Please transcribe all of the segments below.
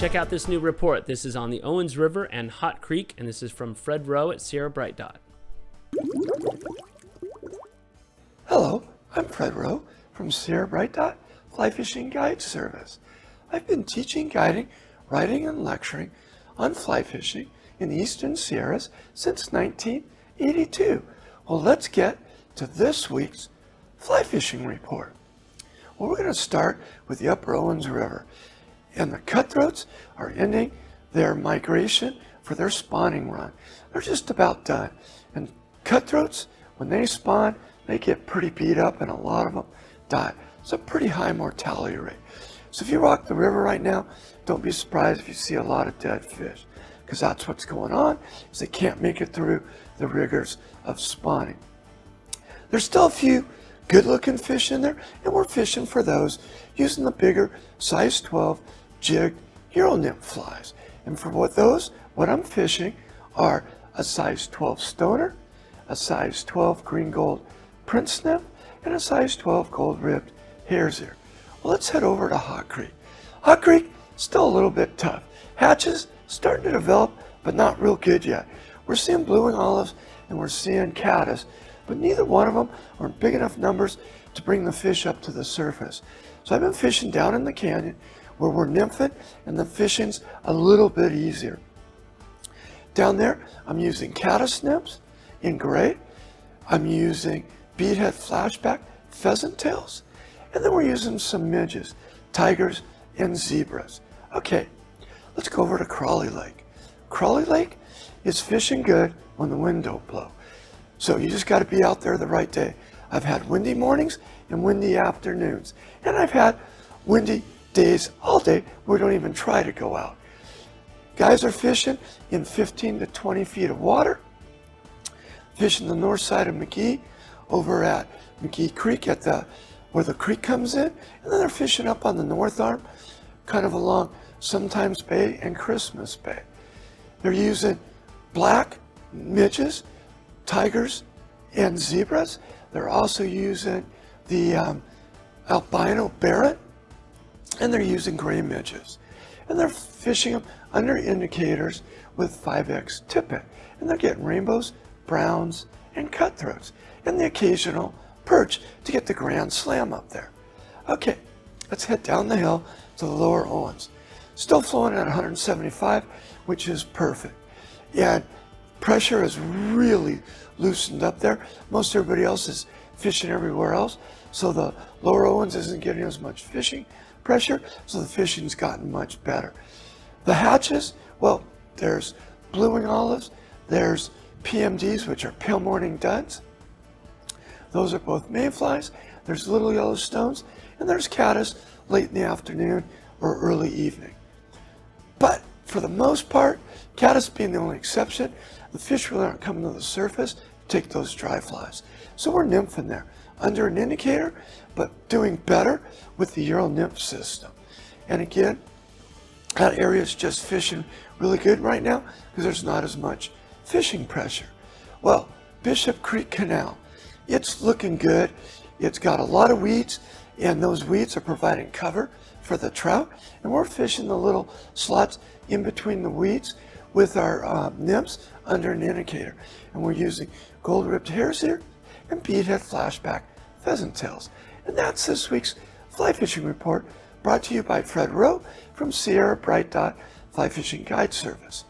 Check out this new report. This is on the Owens River and Hot Creek, and this is from Fred Rowe at Sierra Bright Dot. Hello, I'm Fred Rowe from Sierra Bright Dot Fly Fishing Guide Service. I've been teaching, guiding, writing, and lecturing on fly fishing in the Eastern Sierras since 1982. Well, let's get to this week's fly fishing report. Well, we're going to start with the Upper Owens River, and the cutthroats are ending their migration for their spawning run. They're just about done, and cutthroats, when they spawn, they get pretty beat up, and a lot of them die. It's a pretty high mortality rate. So if you walk the river right now, don't be surprised if you see a lot of dead fish, because that's what's going on, is they can't make it through the rigors of spawning. There's still a few good-looking fish in there, and we're fishing for those using the bigger size 12 jigged Euro nymph flies. And for what I'm fishing are a size 12 stoner, a size 12 green gold prince nymph, and a size 12 gold ribbed hare's ear. Well, let's head over to Hot Creek. Hot Creek, still a little bit tough. Hatches starting to develop, but not real good yet. We're seeing blueing olives and we're seeing caddis, but neither one of them are in big enough numbers to bring the fish up to the surface. So I've been fishing down in the canyon where we're nymphing, and the fishing's a little bit easier. Down there, I'm using caddis nymphs in gray. I'm using beadhead flashback pheasant tails, and then we're using some midges, tigers, and zebras. Okay, let's go over to Crawley Lake. Crawley Lake is fishing good when the wind don't blow. So you just got to be out there the right day. I've had windy mornings and windy afternoons, and I've had windy days all day where we don't even try to go out. Guys are fishing in 15 to 20 feet of water, fishing the north side of McGee over at McGee Creek where the creek comes in, and then they're fishing up on the north arm, kind of along Sometimes Bay and Christmas Bay. They're using black midges, tigers, and zebras. They're also using the albino barrett, and they're using gray midges. And they're fishing them under indicators with 5X tippet. And they're getting rainbows, browns, and cutthroats, and the occasional perch to get the grand slam up there. Okay, let's head down the hill to the lower Owens. Still flowing at 175, which is perfect. And pressure is really loosened up there. Most everybody else is fishing everywhere else, so the lower Owens isn't getting as much fishing pressure, so the fishing's gotten much better. The hatches, well, there's blueing olives, there's PMDs, which are pale morning duds. Those are both mayflies. There's little yellow stones, and there's caddis late in the afternoon or early evening. But for the most part, caddis being the only exception, the fish really aren't coming to the surface to take those dry flies. So we're nymphing there under an indicator, but doing better with the Euro nymph system. And again, that area is just fishing really good right now because there's not as much fishing pressure. Well, Bishop Creek Canal, it's looking good. It's got a lot of weeds, and those weeds are providing cover for the trout, and we're fishing the little slots in between the weeds with our nymphs under an indicator, and we're using gold ribbed hare's ear and beadhead flashback pheasant tails. And that's this week's fly fishing report, brought to you by Fred Rowe from Sierra Bright Dot Fly Fishing Guide Service.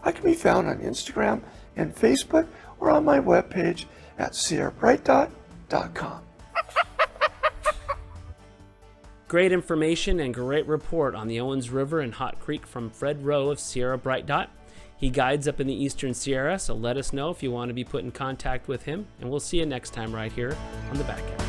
I can be found on Instagram and Facebook or on my webpage at sierrabrightdot.com. Great information and great report on the Owens River and Hot Creek from Fred Rowe of Sierra Bright Dot. He guides up in the Eastern Sierra, so let us know if you want to be put in contact with him, and we'll see you next time right here on the Backcast.